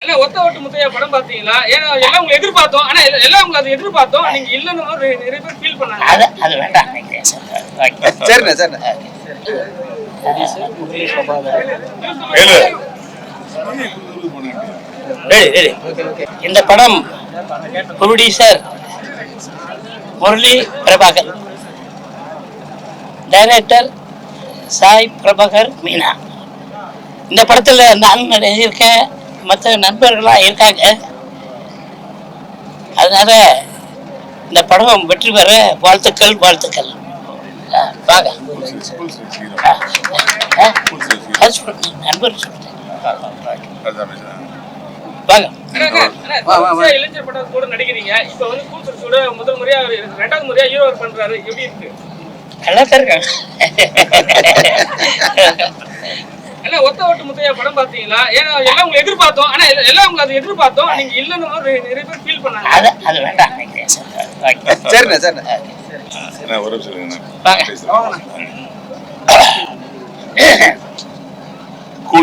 இல்ல ஒத்த ஓட்டு முத்தையா படம் பாத்தீங்களா? ஏன்னா எல்லாம் உங்களை எதிர்பார்த்தோம். ஆனா எல்லாம் உங்களை அதை எதிர்பார்த்தோம். நீங்க இல்லன்னு மாதிரி நிறைய பேர் ஃபீல் பண்ணாங்க. அது வேண்டாம். சரிண்ணே சரிண்ணே. இந்த படம் ப்ரொடியூசர் முரளி பிரபாகர், டைரக்டர் சாய் பிரபாகர் மீனா. இந்த படத்துல நான் இருக்கேன், மற்ற நண்பர்களாக இருக்காங்க. அதனால இந்த படம் வெற்றி பெற வாழ்த்துக்கள் வாழ்த்துக்கள். நண்பர் சொல்றேன். இளைஞர் படம் கூட நடிக்கிறீங்க. இப்ப வந்து கூல்சூட முதல் முறையா 2வது முறையா ஹீரோ பண்றாரு. எப்படி இருக்கு? நல்லா தான் இருக்காங்க. இல்ல ஒத்த ஓட்டு முத்தையா படம் பாத்தீங்களா? ஏன்னா எல்லாம் உங்களை எதிர்பார்த்தோம். ஆனா எல்லாம் உங்களை அதை எதிர்பார்த்தோம். நீங்க இல்லன்னு மாதிரி நிறைய பேர் ஃபீல் பண்ணாங்க. அது வேண்டாம். சரிண்ணே சரிண்ணே. ஒரு நிமிஷம்